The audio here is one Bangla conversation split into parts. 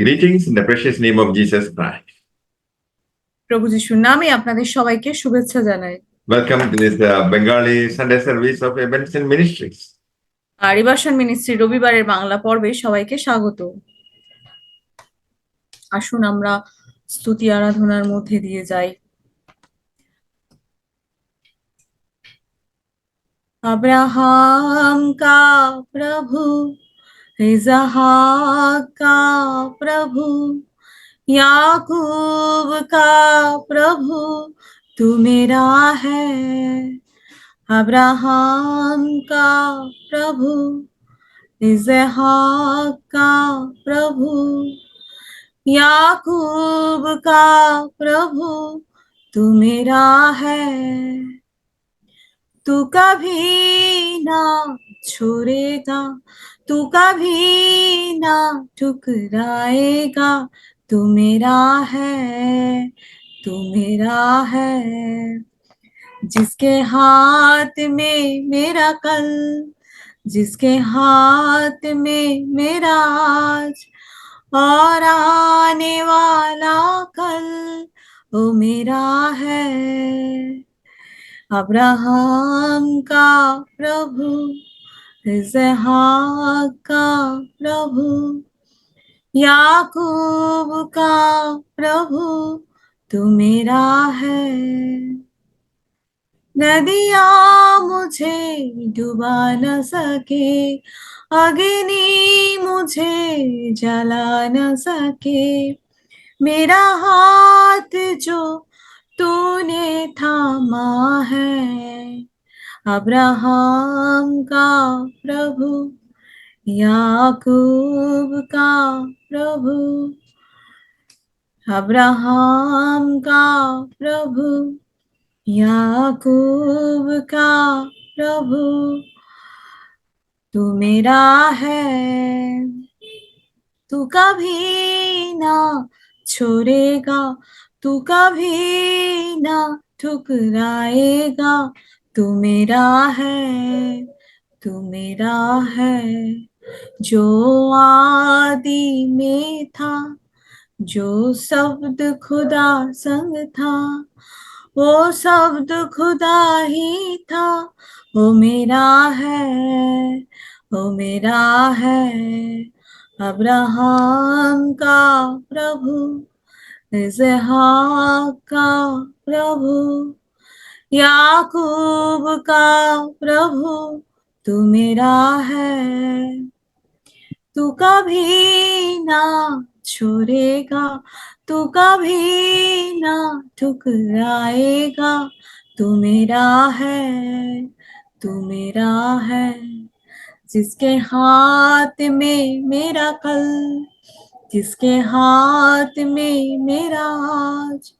Greetings in the precious name of Jesus Christ. প্রভু যিশুর নামে আপনাদের সবাইকে শুভেচ্ছা জানাই। Welcome to this Bengali Sunday service of Ebenezer Ministries. আর রিভার্সন মিনিস্ট্রি রবিবারের বাংলা পর্বে সবাইকে স্বাগত। আসুন আমরা স্তুতি আরাধনার মধ্যে দিয়ে যাই। अब्राहम का प्रभु, इज़हाक का प्रभु, याकूब का प्रभु तू मेरा है। अब्राहम का प्रभु, इज़हाक का प्रभु, याकूब का प्रभु तू मेरा है। तू कभी ना छोड़ेगा, तू कभी ना ठुकराएगा, तू मेरा है, तू मेरा है। जिसके हाथ में मेरा कल, जिसके हाथ में मेरा आज और आने वाला कल, वो मेरा है। अब्राहम का प्रभु, इज़हाक का प्रभु, याकूब का प्रभु तू मेरा है। नदियाँ मुझे डुबा न सके, अग्नि मुझे जला न सके, मेरा हाथ जो तूने थामा है। अब्राहम का प्रभु, याकूब का प्रभु, अब्राहम का प्रभु, याकूब का प्रभु तू मेरा है। तू कभी ना छोड़ेगा, तू कभी ना ठुकराएगा, तू मेरा है, तू मेरा है। जो आदि में था, जो शब्द खुदा संग था, वो शब्द खुदा ही था, वो मेरा है, वो मेरा है। अब्राहम का प्रभु, इज़हाक का प्रभु, याकूब का प्रभु तू मेरा है। तू कभी ना छोड़ेगा, तू कभी ना ठुकराएगा, तू मेरा है, तू मेरा है। जिसके हाथ में मेरा कल, जिसके हाथ में मेरा आज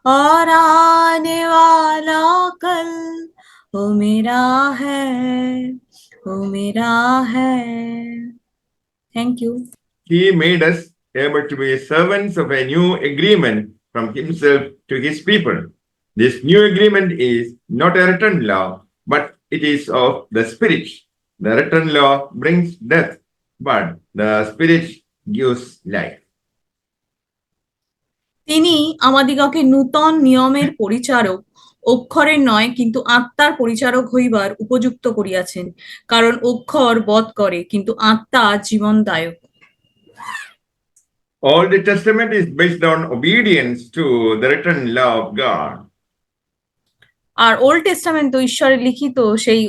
और आने वाला कल, वो मेरा है, वो मेरा है। Thank you. He made us able to be servants of a new agreement from himself to his people. This new agreement is not a written law, but it is of the Spirit. The written law brings death, but the Spirit gives life. তিনি আমাদিগকে নূতন নিয়মের পরিচারক, অক্ষরের নয় কিন্তু আত্মার পরিচারক হইবার উপযুক্ত করিয়াছেন, কারণ অক্ষর বধ করে কিন্তু আত্মা জীবনদায়ক। All the Testament is based on obedience to the written law of God. আর ওল্ড টেস্টামেন্ট ঈশ্বরের লিখিত সেই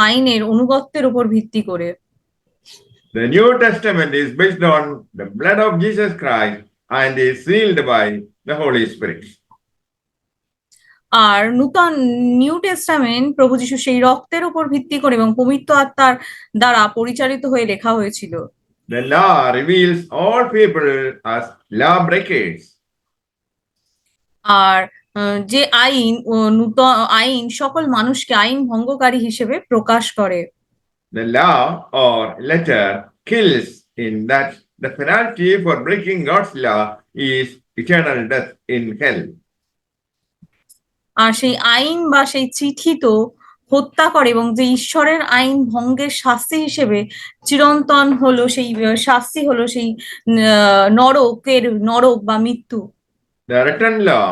আইনের অনুগত্যের উপর ভিত্তি করে। The New Testament is based on the blood of Jesus Christ and is sealed by the Holy Spirit. আর নূতন নিউ টেস্টামেন্ট প্রভু যীশু সেই রক্তের উপর ভিত্তি করে এবং পবিত্র আত্মার দ্বারা পরিচালিত হয়ে লেখা হয়েছিল। The law reveals all people as lawbreakers. আর যে আইন নূতন আইন সকল মানুষকে আইন ভঙ্গকারী হিসেবে প্রকাশ করে। The law or letter kills in that the penalty for breaking God's law is eternal death in hell. আর সেই আইন বা সেই চিঠি তো হত্যা করে এবং যে ঈশ্বরের আইন ভঙ্গের শাস্তি হিসেবে চিরন্তন হলো সেই শাস্তি হলো সেই নরক বা মৃত্যু। The written law,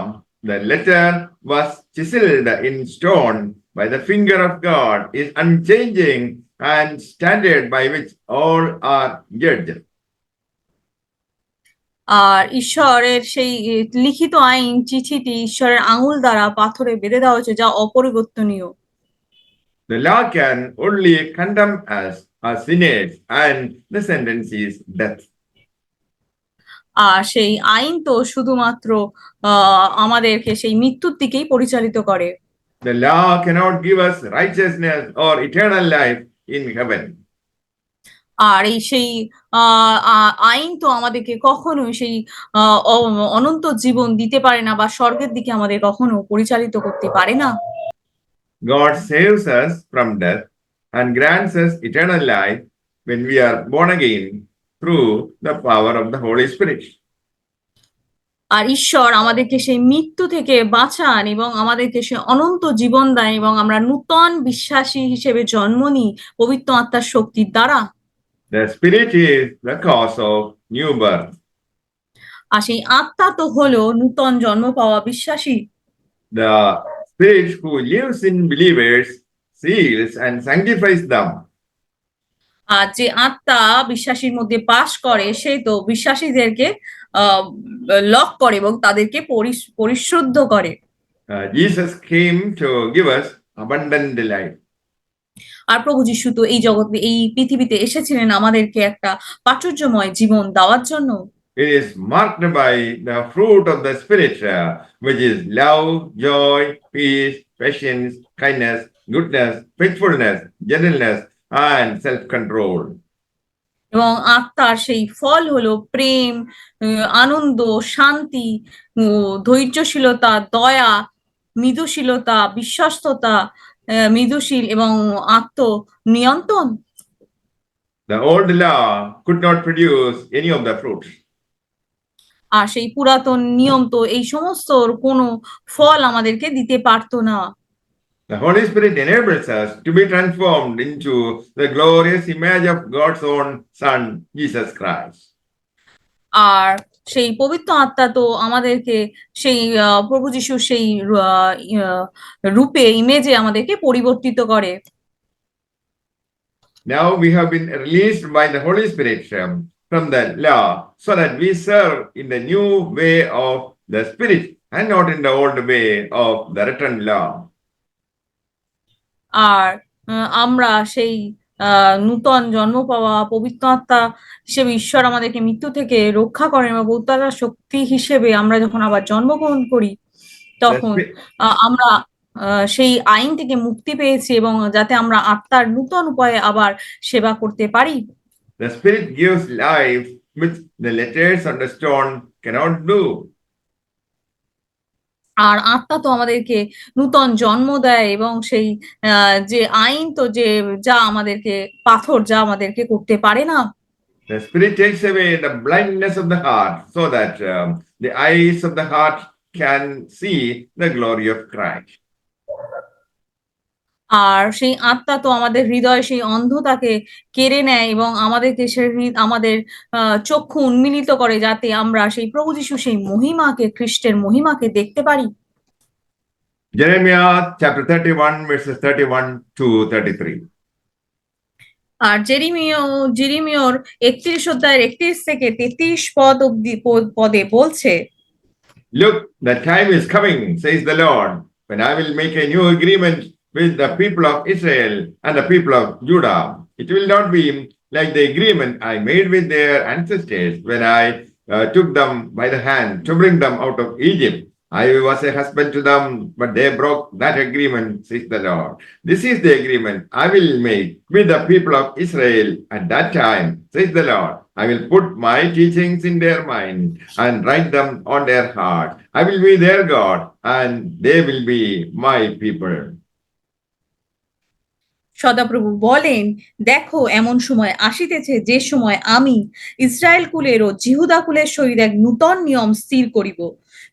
the letter was chiseled in stone by the finger of God, is unchanging and standard by which all are judged. আর ঈশ্বরের সেই লিখিত আইন চিঠিটি ঈশ্বরের আঙুল দ্বারা পাথরে বেঁধে দেওয়া হয়েছে, যা অপরিবর্তনীয়। The law can only condemn us as sinners, and the sentence is death. আর সেই আইন তো শুধুমাত্র আমাদেরকে সেই মৃত্যুর দিকেই পরিচালিত করে। The law cannot give us righteousness or eternal life in heaven. আর এই সেই আইন তো আমাদেরকে কখনোই সেই অনন্ত জীবন দিতে পারে না বা স্বর্গের দিকে আমাদের কখনো পরিচালিত করতে পারে না। God saves us from death and grants us eternal life when we are born again through the power of the Holy Spirit. আর ঈশ্বর আমাদেরকে সেই মৃত্যু থেকে বাঁচান এবং আমাদেরকে সে অনন্ত জীবন দেন এবং আমরা নূতন বিশ্বাসী হিসেবে জন্ম নিই পবিত্র আত্মার শক্তির দ্বারা। The Spirit is the cause of new birth. আর সেই আত্মা তো হলো নূতন জন্ম পাওয়া বিশ্বাসী। The Spirit who lives in believers seals and sanctifies them. আর যে আত্মা বিশ্বাসীর মধ্যে বাস করে সে তো বিশ্বাসীদেরকে লক করে এবং তাদেরকে পরিশুদ্ধ করে। Jesus came to give us abundant life. আর প্রভু যিশু তো এই জগতে এই পৃথিবীতে এসেছিলেন আমাদেরকে একটা প্রাচুর্যময় জীবন দেওয়ার জন্য। It is marked by the fruit of the Spirit, which is love, joy, peace, patience, kindness, goodness, faithfulness, gentleness, and self-control. এবং আত্মার সেই ফল হলো প্রেম, আনন্দ, শান্তি, ধৈর্যশীলতা, দয়া, মৃদুশীলতা, বিশ্বস্ততা, মৃদুশীল এবং আত্মনিয়ন্ত্রণ। The old law could not produce any of the fruits. আর সেই পুরাতন নিয়ম তো এই সমস্ত কোনো ফল আমাদেরকে দিতে পারতো না। The Holy Spirit enables us to be transformed into the glorious image of God's own Son, Jesus Christ. আর সেই পবিত্র আত্মা তো আমাদেরকে সেই প্রভু যিশুর সেই রূপে ইমেজে আমাদেরকে পরিবর্তিত করে। Now we have been released by the Holy Spirit from the law so that we serve in the new way of the Spirit and not in the old way of the written law. আর আমরা সেই নূতন জন্ম পাওয়া পবিত্র আত্মা হিসেবে ঈশ্বর আমাদেরকে মৃত্যু থেকে রক্ষা করেন এবং পবিত্র আত্মার শক্তি হিসেবে আমরা যখন আবার জন্মগ্রহণ করি তখন আমরা সেই আইন থেকে মুক্তি পেয়েছি এবং যাতে আমরা আত্মার নূতন উপায়ে আবার সেবা করতে পারি। The Spirit gives life which the letters on the stone cannot do. আর আত্মা তো আমাদেরকে নূতন জন্ম দেয় এবং সেই যে আইন তো যা আমাদেরকে পাথর যা আমাদেরকে করতে পারে না। The Spirit takes away the blindness of the heart so that the eyes of the heart can see the glory of Christ. আর সেই আত্মা তো আমাদের হৃদয় সেই অন্ধতাকে কেড়ে নেয় এবং আমাদেরকে আমাদের চক্ষু উন্মিলিত করে যাতে আমরা সেই প্রভু যিশু সেই মহিমাকে খ্রিস্টের মহিমাকে দেখতে পারি। Jeremiah chapter 31 verses 31 to 33. আর জেরেমিয়র 31 অধ্যায়ের 31 থেকে 33 পদ অবধি পদে বলছে, Look, the time is coming, says the Lord, when I will make a new agreement with the people of Israel and the people of Judah. It will not be like the agreement I made with their ancestors when I took them by the hand to bring them out of Egypt. I was a husband to them, but they broke that agreement, says the Lord. This is the agreement I will make with the people of Israel at that time, says the Lord. I will put my teachings in their mind and write them on their heart. I will be their God, and they will be my people. সদাপ্রভু বলেন, দেখো এমন সময় আসিতেছে যে সময় আমি ইসরায়েল কুলের ও জিহুদা কুলের সহিত এক নূতন নিয়ম স্থির করিব,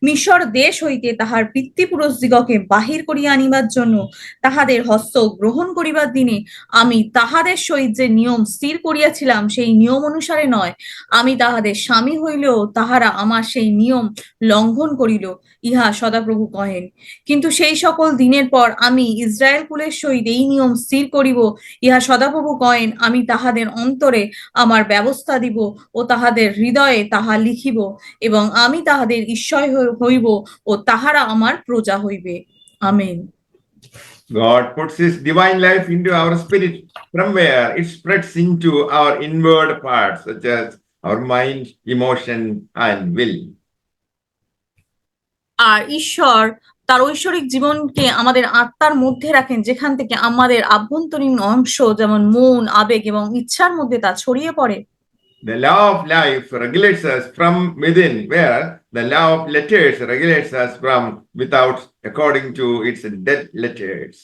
মিশর দেশ হইতে তাহার পিতৃপুরুষদিগকে বাহির করিয়া আনিবার জন্য তাহাদের হস্ত গ্রহণ করিবার দিনে আমি তাহাদের সহিত যে নিয়ম স্থির করিয়াছিলাম সেই নিয়ম অনুসারে নয়, আমি তাহাদের স্বামী হইলেও তাহারা আমার সেই নিয়ম লঙ্ঘন করিল, ইহা সদাপ্রভু কহেন। কিন্তু সেই সকল দিনের পর আমি ইসরায়েল কুলের সহিত এই নিয়ম স্থির করিব, ইহা সদাপ্রভু কহেন। আমি তাহাদের অন্তরে আমার ব্যবস্থা দিব ও তাহাদের হৃদয়ে তাহা লিখিব, এবং আমি তাহাদের ঈশ্বর হইব ও তাহারা আমার প্রজা হইবে। Amen. God puts His divine life into our spirit, from where it spreads into our inward parts, such as our mind, emotion, and will. আর ঈশ্বর তার ঐশ্বরিক জীবনকে আমাদের আত্মার মধ্যে রাখেন, যেখান থেকে আমাদের আভ্যন্তরীণ অংশ যেমন মন, আবেগ এবং ইচ্ছার মধ্যে তা ছড়িয়ে পড়ে। The law of life regulates us from within, where the law of letters regulates us from without, according to its dead letters.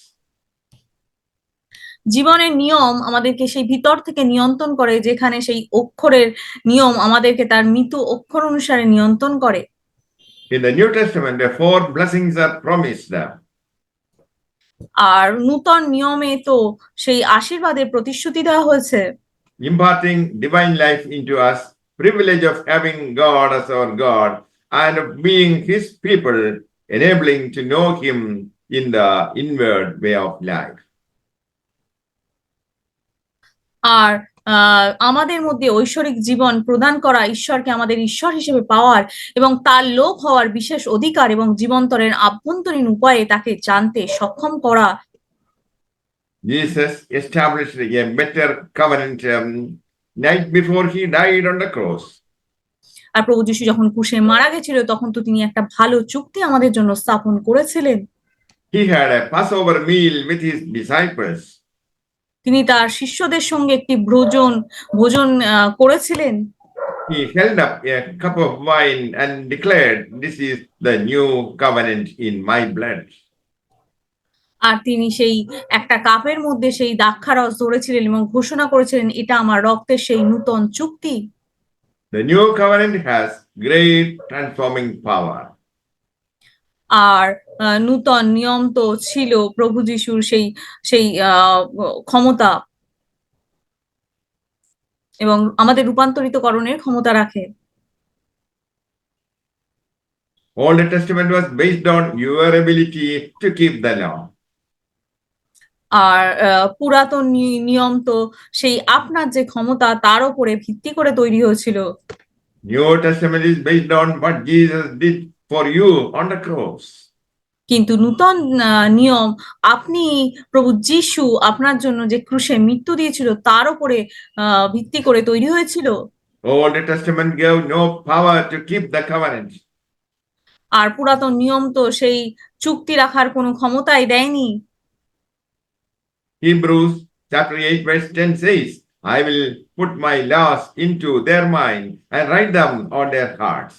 জীবনের নিয়ম আমাদেরকে সেই ভিতর থেকে নিয়ন্ত্রণ করে, যেখানে সেই অক্ষরের নিয়ম আমাদেরকে তার মৃত অক্ষর অনুসারে নিয়ন্ত্রণ করে। In the New Testament, the 4 blessings are promised. আর নূতন নিয়মে তো সেই আশীর্বাদের প্রতিশ্রুতি দেওয়া হয়েছে, Imparting divine life into us, privilege of having God as our God, and of being His people, enabling to know Him in the inward way of life. আর আমাদের মধ্যে ঐশ্বরিক জীবন প্রদান করা, ঈশ্বরকে আমাদের ঈশ্বর হিসেবে পাওয়ার এবং তার লোক হওয়ার বিশেষ অধিকার, এবং জীবন্তরের আভ্যন্তরীণ উপায়ে তাকে জানতে সক্ষম করা। Jesus established a better covenant night before He died on the cross. আর প্রভু যীশু যখন ক্রুশে মারা গেছিল, তখন তো তিনি একটা ভালো চুক্তি আমাদের জন্য স্থাপন করেছিলেন। He had a Passover meal with His disciples. তিনি তার শিষ্যদের সঙ্গে একটি ভোজন করেছিলেন। He held up a cup of wine and declared, "This is the new covenant in my blood." আর তিনি সেই একটা কাপের মধ্যে সেই দ্রাক্ষারস ধরেছিলেন এবং ঘোষণা করেছিলেন, এটা আমার রক্তের সেই নূতন চুক্তি। The new covenant has great transforming power. আর নূতন নিয়ম তো ছিল প্রভু যিশুর সেই সেই ক্ষমতা, এবং আমাদের রূপান্তরিতকরণের ক্ষমতা রাখে। Old Testament was based on your ability to keep the law. আর পুরাতন নিয়ম তো সেই আপনার যে ক্ষমতা তার উপরে ভিত্তি করে তৈরি হয়েছিল। New Testament is based on what Jesus did for you on the cross. কিন্তু নূতন নিয়ম আপনি প্রভু যিশু আপনার জন্য যে ক্রুশে মৃত্যু দিয়েছিল তার উপরে ভিত্তি করে তৈরি হয়েছিল। Old Testament gave no power to keep the covenant. আর পুরাতন নিয়ম তো সেই চুক্তি রাখার কোনো ক্ষমতাই দেয়নি। Hebrews chapter 8 verse 10 says, "I will put my laws into their mind and write them on their hearts."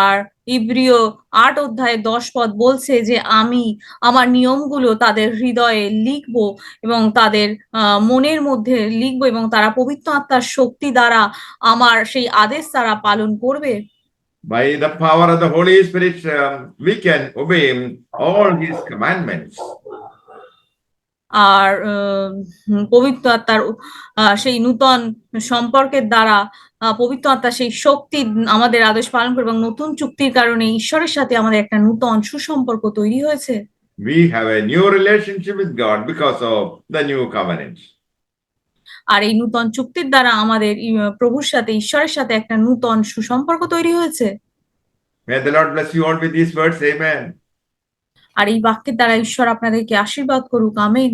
আর ইব্রিয় 8 অধ্যায়ে 10 পদ বলছে যে আমি আমার নিয়মগুলো তাদের হৃদয়ে লিখব এবং তাদের মনের মধ্যে লিখব, এবং তারা পবিত্র আত্মার শক্তি দ্বারা আমার সেই আদেশ তারা পালন করবে। By the power of the Holy Spirit, we can obey all His commandments. আর পবিত্র আত্মার সেই নূতন সম্পর্কের দ্বারা পবিত্র আত্মার সেই শক্তি আমাদের আদেশ পালন করে, এবং নতুন চুক্তির কারণে ঈশ্বরের সাথে আমাদের একটা নূতন সুসম্পর্ক তৈরি হয়েছে। We have a new relationship with God because of the new covenant. আর এই নূতন চুক্তির দ্বারা আমাদের প্রভুর সাথে, ঈশ্বরের সাথে একটা নূতন সুসম্পর্ক তৈরি হয়েছে। May the Lord bless you all with these words. Amen. আর এই বাক্যের দ্বারা ঈশ্বর আপনাদেরকে আশীর্বাদ করুক। আমেন।